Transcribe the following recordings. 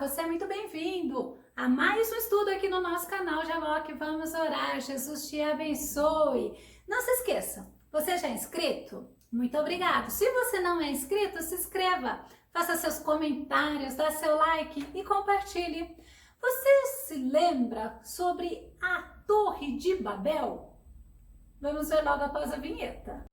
você é muito bem-vindo a mais um estudo aqui no nosso canal Jalok. Vamos orar, Jesus te abençoe. Não se esqueça, você já é inscrito? Muito obrigado. Se você não é inscrito, se inscreva, faça seus comentários, dá seu like e compartilhe. Você se lembra sobre a Torre de Babel? Vamos ver logo após a vinheta.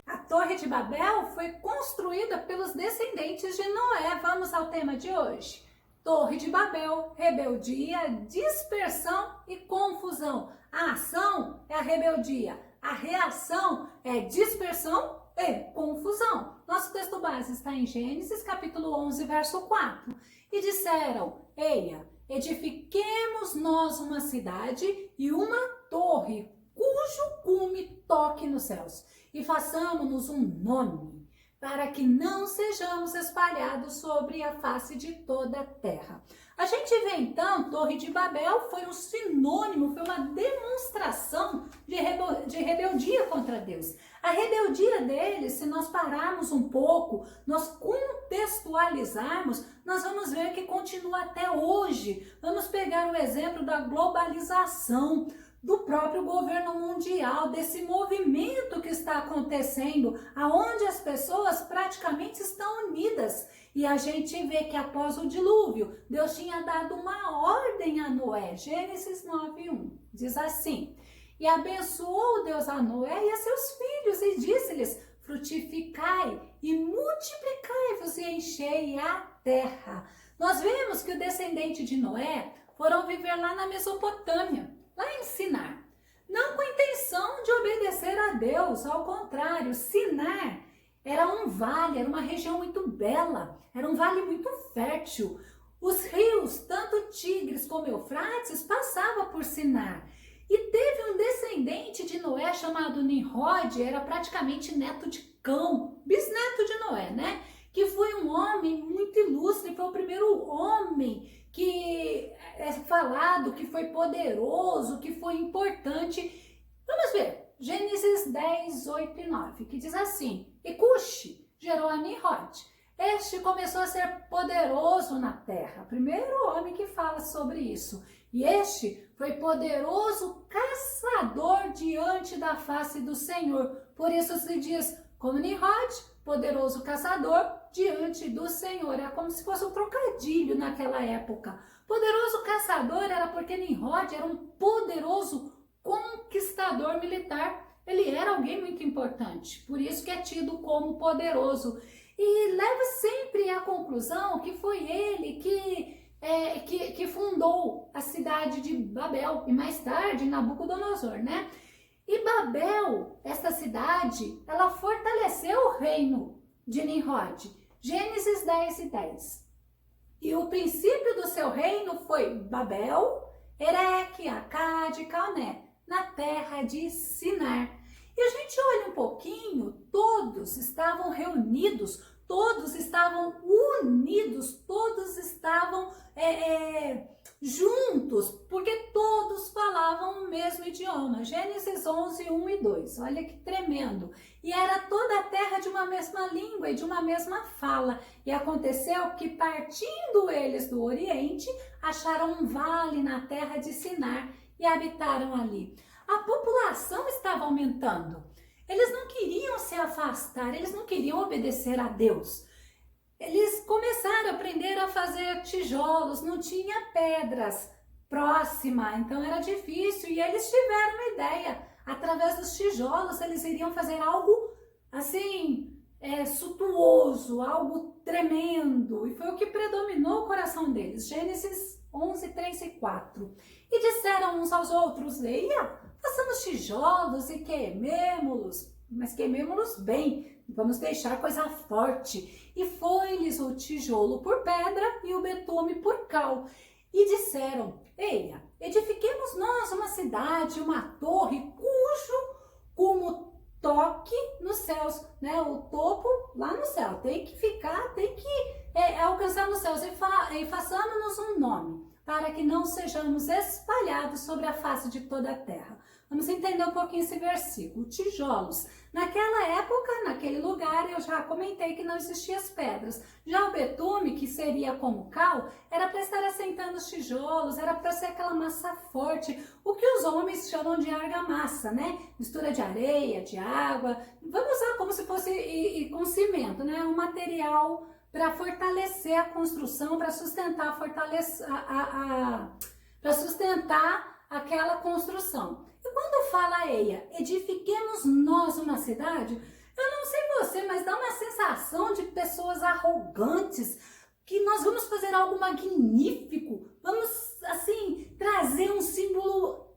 A Torre de Babel foi construída pelos descendentes de Noé. Vamos ao tema de hoje. Torre de Babel, rebeldia, dispersão e confusão. A ação é a rebeldia, a reação é dispersão e confusão. Nosso texto base está em Gênesis capítulo 11, verso 4. E disseram: Eia, edifiquemos nós uma cidade e uma torre, cujo cume toque nos céus, e façamos-nos um nome, para que não sejamos espalhados sobre a face de toda a terra. A gente vê então, Torre de Babel foi um sinônimo, foi uma demonstração de rebeldia contra Deus. A rebeldia deles, se nós pararmos um pouco, nós contextualizarmos, nós vamos ver que continua até hoje. Vamos pegar o exemplo da globalização, do próprio governo mundial, desse movimento que está acontecendo, aonde as pessoas praticamente estão unidas. E a gente vê que após o dilúvio, Deus tinha dado uma ordem a Noé. Gênesis 9:1 diz assim: E abençoou Deus a Noé e a seus filhos e disse-lhes: frutificai e multiplicai-vos e enchei a terra. Nós vemos que o descendente de Noé foram viver lá na Mesopotâmia, lá em Sinar, não com a intenção de obedecer a Deus, ao contrário. Sinar era um vale, era uma região muito bela, era um vale muito fértil. Os rios, tanto Tigres como Eufrates, passavam por Sinar. E teve um descendente de Noé chamado Nimrod, era praticamente neto de Cão, bisneto de Noé, né? Que foi um homem muito ilustre, foi o primeiro homem que é falado, que foi poderoso, que foi importante. Vamos ver, Gênesis 10, 8 e 9, que diz assim: E Cuxi gerou a Nimrod. Este começou a ser poderoso na terra. Primeiro homem que fala sobre isso. E este foi poderoso caçador diante da face do Senhor. Por isso se diz como Nimrod, poderoso caçador diante do Senhor. É como se fosse um trocadilho naquela época. Poderoso caçador era porque Nimrod era um poderoso conquistador militar. Ele era alguém muito importante, por isso que é tido como poderoso. E leva sempre à conclusão que foi ele que fundou a cidade de Babel e mais tarde Nabucodonosor, né? E Babel, essa cidade, ela fortaleceu o reino de Nimrod. Gênesis 10 e 10. E o princípio do seu reino foi Babel, Ereque, Acade e Calné, na terra de Sinar. E a gente olha um pouquinho, todos estavam reunidos, todos estavam unidos, todos estavam juntos, porque todos falavam o mesmo idioma. Gênesis 11, 1 e 2, olha que tremendo. E era toda a terra de uma mesma língua e de uma mesma fala. E aconteceu que, partindo eles do Oriente, acharam um vale na terra de Sinar e habitaram ali. A população estava aumentando. Eles não queriam se afastar, eles não queriam obedecer a Deus. Eles começaram a aprender a fazer tijolos, não tinha pedras próxima, então era difícil. E eles tiveram uma ideia, através dos tijolos eles iriam fazer algo assim, suntuoso, algo tremendo. E foi o que predominou o coração deles. Gênesis 11, 3 e 4. E disseram uns aos outros: Eia, façamos tijolos e queimemo-los, mas queimemo-los bem, vamos deixar coisa forte. E foi-lhes o tijolo por pedra e o betume por cal. E disseram: Eia, edifiquemos nós uma cidade, uma torre, cujo cume toque nos céus, né? O topo lá no céu, tem que ficar, tem que alcançamos os céus e façamos-nos um nome, para que não sejamos espalhados sobre a face de toda a terra. Vamos entender um pouquinho esse versículo. Tijolos. Naquela época, naquele lugar, eu já comentei que não existiam as pedras. Já o betume, que seria como cal, era para estar assentando os tijolos, era para ser aquela massa forte, o que os homens chamam de argamassa, né? Mistura de areia, de água. Vamos usar como se fosse com cimento, né? Um material para fortalecer a construção, para sustentar, para sustentar aquela construção. E quando fala Eia, edifiquemos nós uma cidade, eu não sei você, mas dá uma sensação de pessoas arrogantes, que nós vamos fazer algo magnífico, vamos, assim, trazer um símbolo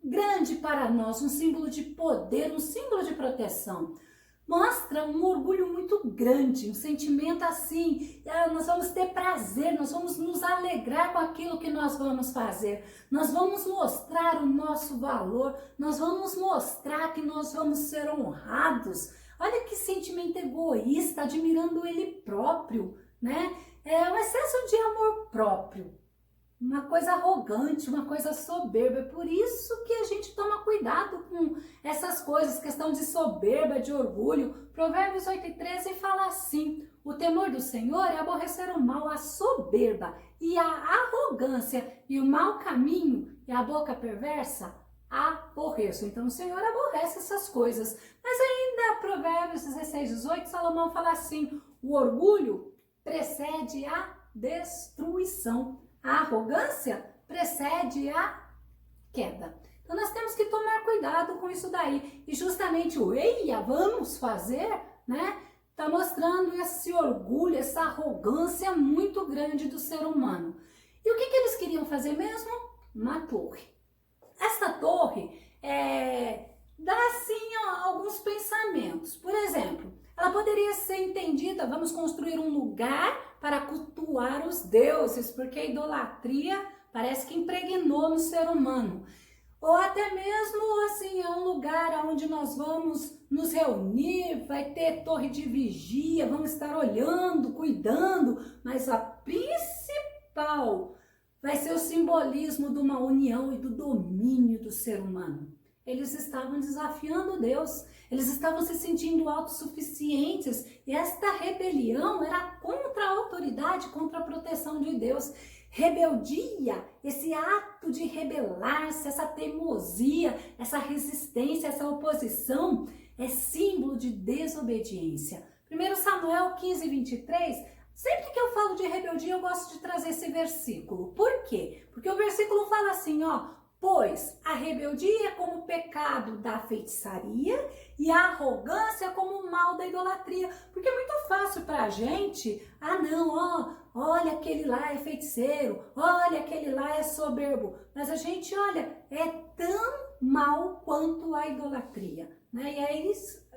grande para nós, um símbolo de poder, um símbolo de proteção. Mostra um orgulho muito grande, um sentimento assim, nós vamos ter prazer, nós vamos nos alegrar com aquilo que nós vamos fazer, nós vamos mostrar o nosso valor, nós vamos mostrar que nós vamos ser honrados. Olha que sentimento egoísta, admirando ele próprio, né? É um excesso de amor próprio. Uma coisa arrogante, uma coisa soberba. É por isso que a gente toma cuidado com essas coisas, questão de soberba, de orgulho. Provérbios 8:13 fala assim: o temor do Senhor é aborrecer o mal, a soberba e a arrogância, e o mau caminho e a boca perversa aborreço. Então o Senhor aborrece essas coisas. Mas ainda Provérbios 16:18, Salomão fala assim: o orgulho precede a destruição. A arrogância precede a queda. Então nós temos que tomar cuidado com isso daí. E justamente o Eia, vamos fazer, né? Está mostrando esse orgulho, essa arrogância muito grande do ser humano. E o que eles queriam fazer mesmo? Uma torre. Esta torre dá assim alguns pensamentos. Por exemplo, ela poderia ser entendida, vamos construir um lugar para cultuar os deuses, porque a idolatria parece que impregnou no ser humano. Ou até mesmo assim, é um lugar onde nós vamos nos reunir, vai ter torre de vigia, vamos estar olhando, cuidando, mas a principal vai ser o simbolismo de uma união e do domínio do ser humano. Eles estavam desafiando Deus, eles estavam se sentindo autossuficientes e esta rebelião era contra a autoridade, contra a proteção de Deus. Rebeldia, esse ato de rebelar-se, essa teimosia, essa resistência, essa oposição é símbolo de desobediência. 1 Samuel 15:23, sempre que eu falo de rebeldia eu gosto de trazer esse versículo. Por quê? Porque o versículo fala assim, pois a rebeldia é como o pecado da feitiçaria e a arrogância como o mal da idolatria. Porque é muito fácil para a gente, olha aquele lá é feiticeiro, olha aquele lá é soberbo. Mas a gente, olha, é tão mal quanto a idolatria. Né? E aí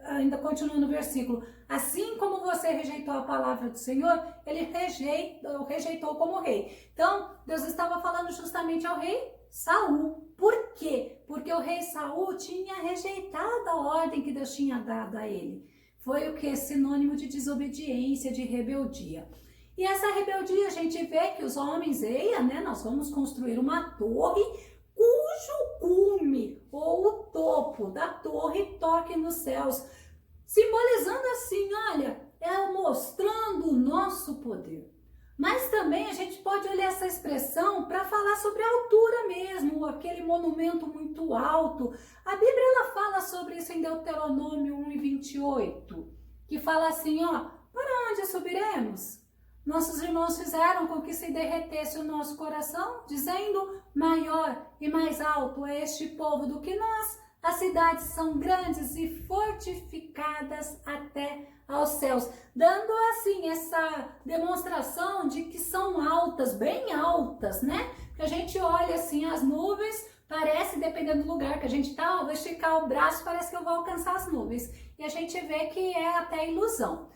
ainda continua no versículo, assim como você rejeitou a palavra do Senhor, ele rejeitou como rei. Então, Deus estava falando justamente ao rei Saul. Por quê? Porque o rei Saul tinha rejeitado a ordem que Deus tinha dado a ele. Foi o que? Sinônimo de desobediência, de rebeldia. E essa rebeldia a gente vê que os homens, nós vamos construir uma torre cujo cume ou o topo da torre toque nos céus, simbolizando assim, olha, mostrando o nosso poder. Mas também a gente pode olhar essa expressão para falar sobre a altura mesmo, aquele monumento muito alto. A Bíblia ela fala sobre isso em Deuteronômio 1:28, que fala assim, para onde subiremos? Nossos irmãos fizeram com que se derretesse o nosso coração, dizendo, maior e mais alto é este povo do que nós. As cidades são grandes e fortificadas até aos céus, dando assim essa demonstração de que são altas, bem altas, né? Que a gente olha assim as nuvens, parece, dependendo do lugar que a gente tá, vou esticar o braço, parece que eu vou alcançar as nuvens. E a gente vê que é até ilusão.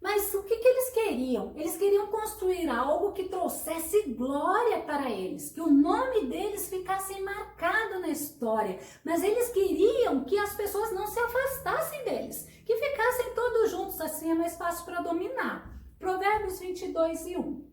Mas o que eles queriam? Eles queriam construir algo que trouxesse glória para eles, que o nome deles ficasse marcado na história. Mas eles queriam que as pessoas não se afastassem deles, que ficassem todos juntos, assim é mais fácil para dominar. Provérbios 22:1.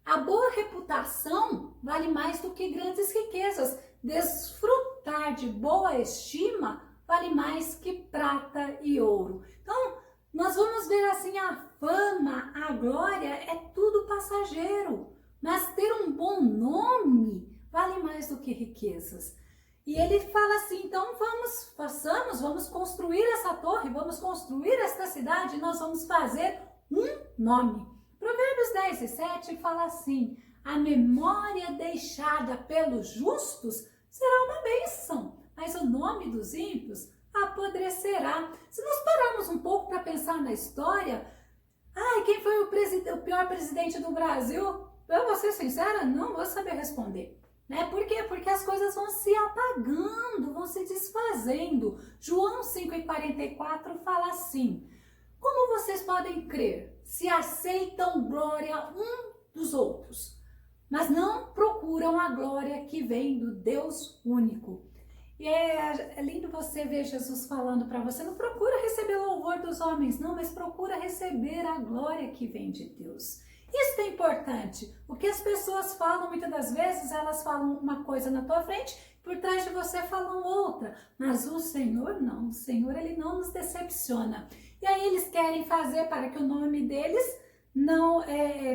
A boa reputação vale mais do que grandes riquezas. Desfrutar de boa estima vale mais que prata e ouro. Então, nós vamos ver assim, a fama, a glória é tudo passageiro. Mas ter um bom nome vale mais do que riquezas. E ele fala assim, então vamos construir essa torre, vamos construir esta cidade, nós vamos fazer um nome. Provérbios 10:7 fala assim, a memória deixada pelos justos será uma bênção, mas o nome dos ímpios apodrecerá. Se nós pararmos um pouco para pensar na história, quem foi o pior presidente do Brasil? Eu vou ser sincera, não vou saber responder. Por quê? Porque as coisas vão se apagando, vão se desfazendo. João 5:44 fala assim, como vocês podem crer se aceitam glória um dos outros, mas não procuram a glória que vem do Deus único? E é lindo você ver Jesus falando para você, não procura receber o louvor dos homens, não, mas procura receber a glória que vem de Deus. Isso é importante. O que as pessoas falam, muitas das vezes, elas falam uma coisa na tua frente, por trás de você falam outra. Mas o Senhor não. O Senhor, Ele não nos decepciona. E aí eles querem fazer para que o nome deles não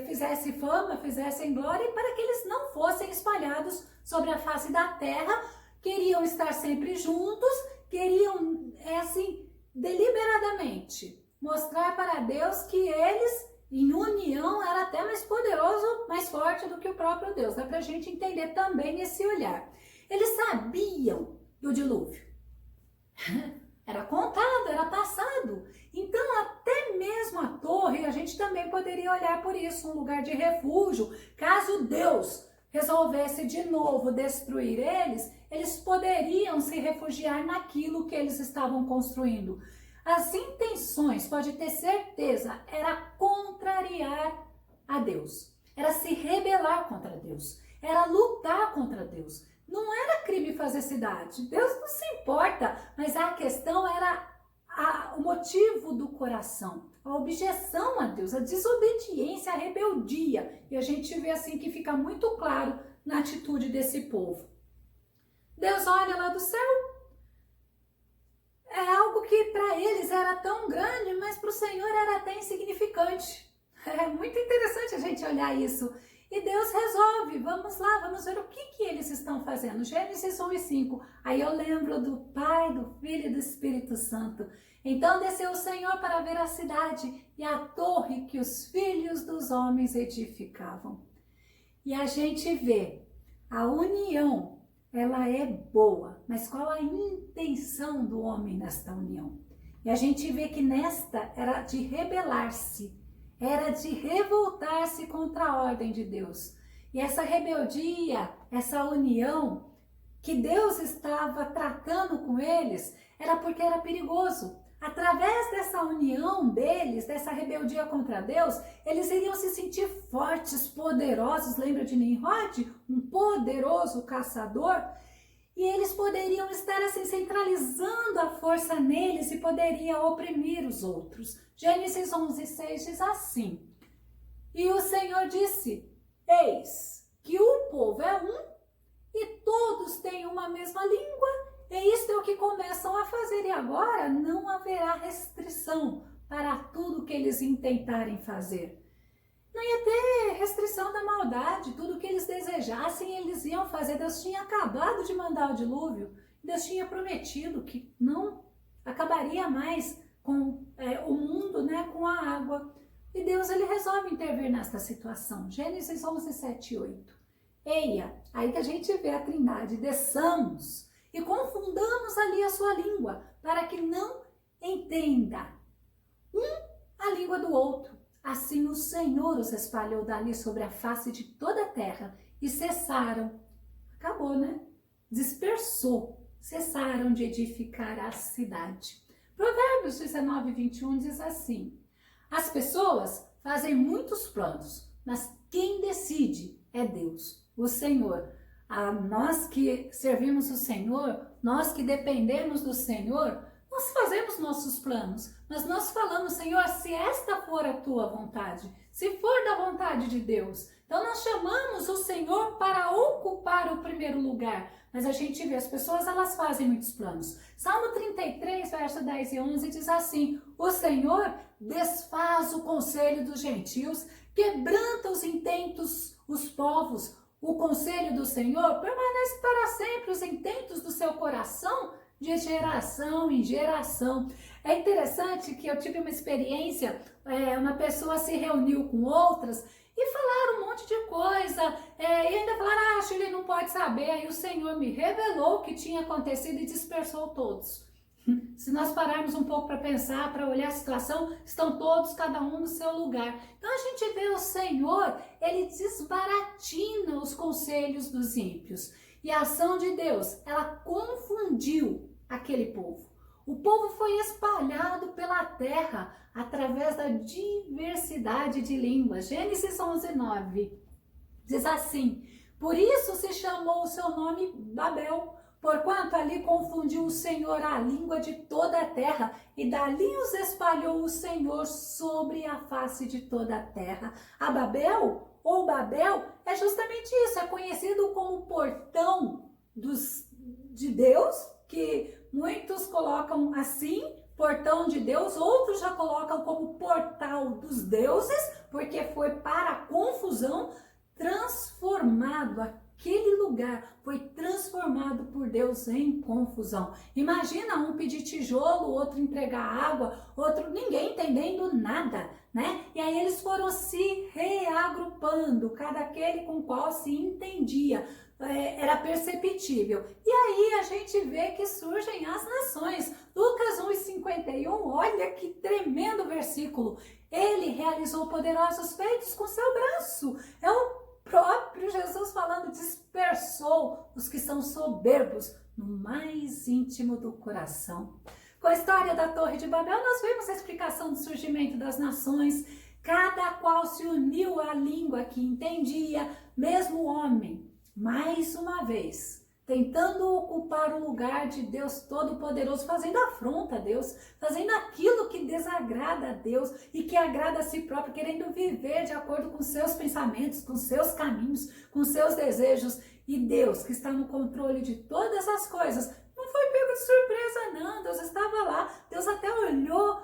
fizesse fama, fizessem glória, e para que eles não fossem espalhados sobre a face da terra. Queriam estar sempre juntos, queriam, deliberadamente mostrar para Deus que eles, em união, era até mais poderoso, mais forte do que o próprio Deus. Dá pra gente entender também esse olhar. Eles sabiam do dilúvio. Era contado, era passado. Então, até mesmo a torre, a gente também poderia olhar por isso, um lugar de refúgio. Caso Deus resolvesse de novo destruir eles, eles poderiam se refugiar naquilo que eles estavam construindo. As intenções, pode ter certeza, era contrariar a Deus, era se rebelar contra Deus, era lutar contra Deus. Não era crime fazer cidade, Deus não se importa, mas a questão era o motivo do coração, a objeção a Deus, a desobediência, a rebeldia. E a gente vê assim que fica muito claro na atitude desse povo. Deus olha lá do céu, é algo que para eles era tão grande, mas para o Senhor era até insignificante. É muito interessante a gente olhar isso. E Deus resolve, vamos lá, vamos ver o que eles estão fazendo. Gênesis 1:5. Aí eu lembro do Pai, do Filho e do Espírito Santo. Então desceu o Senhor para ver a cidade e a torre que os filhos dos homens edificavam. E a gente vê a união, ela é boa, mas qual a intenção do homem nesta união? E a gente vê que nesta era de rebelar-se, era de revoltar-se contra a ordem de Deus. E essa rebeldia, essa união que Deus estava tratando com eles, era porque era perigoso. Através dessa união deles, dessa rebeldia contra Deus, eles iriam se sentir fortes, poderosos. Lembra de Nimrod? Um poderoso caçador. E eles poderiam estar assim centralizando a força neles e poderia oprimir os outros. Gênesis 11:6 diz assim: E o Senhor disse, eis que o povo é um e todos têm uma mesma língua, e isto é o que começam a fazer, e agora não haverá restrição para tudo que eles intentarem fazer. Não ia ter restrição da maldade, tudo que eles desejassem eles iam fazer. Deus tinha acabado de mandar o dilúvio, Deus tinha prometido que não acabaria mais com o mundo, com a água. E Deus ele resolve intervir nesta situação. Gênesis 11:7 e 8. Eia, aí que a gente vê a Trindade, desçamos e confundamos ali a sua língua, para que não entenda a língua do outro. Assim o Senhor os espalhou dali sobre a face de toda a terra e cessaram. Acabou, Dispersou, cessaram de edificar a cidade. Provérbios 19:21 diz assim: As pessoas fazem muitos planos, mas quem decide é Deus, o Senhor. Nós que servimos o Senhor, nós que dependemos do Senhor, Nós fazemos nossos planos, mas nós falamos, Senhor, se esta for a tua vontade, se for da vontade de Deus. Então nós chamamos o Senhor para ocupar o primeiro lugar. Mas a gente vê, as pessoas, elas fazem muitos planos. Salmo 33, verso 10 e 11 diz assim: o Senhor desfaz o conselho dos gentios, quebranta os intentos, os povos. O conselho do Senhor permanece para sempre, os intentos do seu coração, de geração em geração. É interessante que eu tive uma experiência, uma pessoa se reuniu com outras e falaram um monte de coisa, e ainda falaram, acho que ele não pode saber. Aí o Senhor me revelou o que tinha acontecido e dispersou todos. Se nós pararmos um pouco para pensar, para olhar a situação, estão todos, cada um no seu lugar. Então a gente vê o Senhor, ele desbaratina os conselhos dos ímpios. E a ação de Deus, ela confundiu aquele povo. O povo foi espalhado pela terra através da diversidade de línguas. Gênesis 11:9 diz assim: por isso se chamou o seu nome Babel, porquanto ali confundiu o Senhor a língua de toda a terra, e dali os espalhou o Senhor sobre a face de toda a terra. A Babel, ou Babel, é justamente isso, é conhecido como portão de Deus, que muitos colocam assim, portão de Deus, outros já colocam como portal dos deuses, porque foi para a confusão, transformado. Aquele lugar foi transformado por Deus em confusão. Imagina um pedir tijolo, outro entregar água, outro ninguém entendendo nada, né? E aí eles foram se reagrupando, cada aquele com qual se entendia. Era perceptível. E aí a gente vê que surgem as nações. Lucas 1:51, olha que tremendo versículo. Ele realizou poderosos feitos com seu braço. É o próprio Jesus falando, dispersou os que são soberbos no mais íntimo do coração. Com a história da Torre de Babel, nós vemos a explicação do surgimento das nações. Cada qual se uniu à língua que entendia, mesmo o homem. Mais uma vez, tentando ocupar o lugar de Deus Todo-Poderoso, fazendo afronta a Deus, fazendo aquilo que desagrada a Deus e que agrada a si próprio, querendo viver de acordo com seus pensamentos, com seus caminhos, com seus desejos. E Deus, que está no controle de todas as coisas, não foi pego de surpresa não, Deus estava lá, Deus até olhou,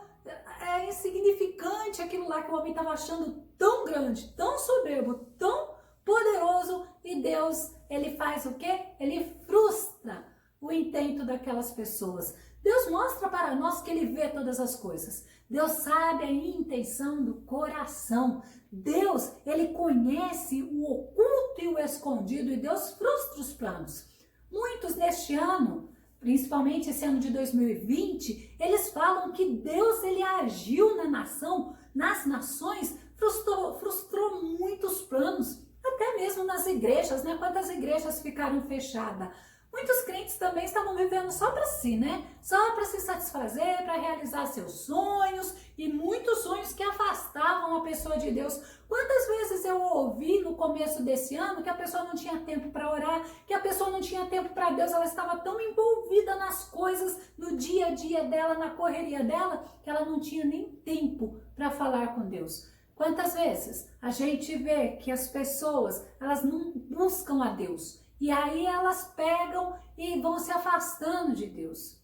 insignificante aquilo lá que o homem estava achando tão grande, tão soberbo, tão poderoso, e Deus, ele faz o quê? Ele frustra o intento daquelas pessoas. Deus mostra para nós que ele vê todas as coisas. Deus sabe a intenção do coração. Deus, ele conhece o oculto e o escondido, e Deus frustra os planos. Muitos neste ano, principalmente esse ano de 2020, eles falam que Deus, ele agiu na nação, nas nações, frustrou muitos planos. Até mesmo nas igrejas, né? Quantas igrejas ficaram fechadas? Muitos crentes também estavam vivendo só para si, né? Só para se satisfazer, para realizar seus sonhos, e muitos sonhos que afastavam a pessoa de Deus. Quantas vezes eu ouvi no começo desse ano que a pessoa não tinha tempo para orar, que a pessoa não tinha tempo para Deus, ela estava tão envolvida nas coisas, no dia a dia dela, na correria dela, que ela não tinha nem tempo para falar com Deus. Quantas vezes a gente vê que as pessoas, elas não buscam a Deus, e aí elas pegam e vão se afastando de Deus.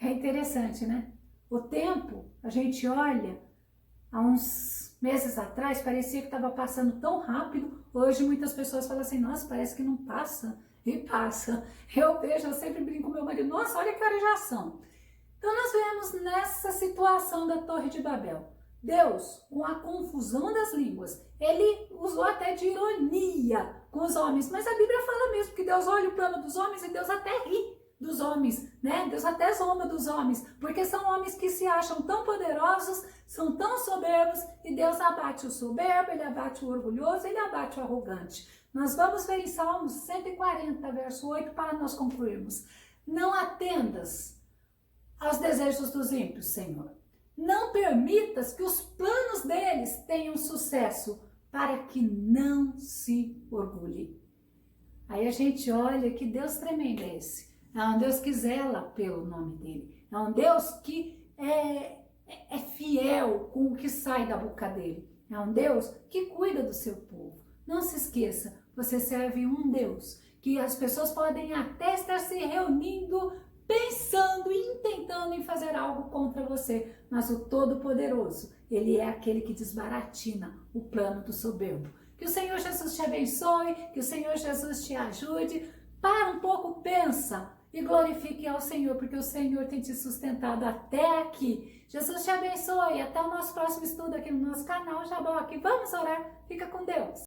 É interessante, né? O tempo, a gente olha, há uns meses atrás, parecia que estava passando tão rápido. Hoje muitas pessoas falam assim, nossa, parece que não passa, e passa. Eu vejo, eu sempre brinco com meu marido, nossa, olha que horas já são. Então nós vemos nessa situação da Torre de Babel. Deus, com a confusão das línguas, ele usou até de ironia com os homens, mas a Bíblia fala mesmo que Deus olha o plano dos homens e Deus até ri dos homens, né? Deus até zomba dos homens, porque são homens que se acham tão poderosos, são tão soberbos, e Deus abate o soberbo, ele abate o orgulhoso, ele abate o arrogante. Nós vamos ver em Salmos 140, verso 8, para nós concluirmos. Não atendas aos desejos dos ímpios, Senhor. Não permitas que os planos deles tenham sucesso, para que não se orgulhe. Aí a gente olha, que Deus tremendo é esse. É um Deus que zela pelo nome dele. É um Deus que é fiel com o que sai da boca dele. É um Deus que cuida do seu povo. Não se esqueça, você serve um Deus que as pessoas podem até estar se reunindo, pensando e intentando em fazer algo contra você, mas o Todo-Poderoso, ele é aquele que desbaratina o plano do soberbo. Que o Senhor Jesus te abençoe, que o Senhor Jesus te ajude. Para um pouco, pensa e glorifique ao Senhor, porque o Senhor tem te sustentado até aqui. Jesus te abençoe. Até o nosso próximo estudo aqui no nosso canal Jaboque. Vamos orar. Fica com Deus.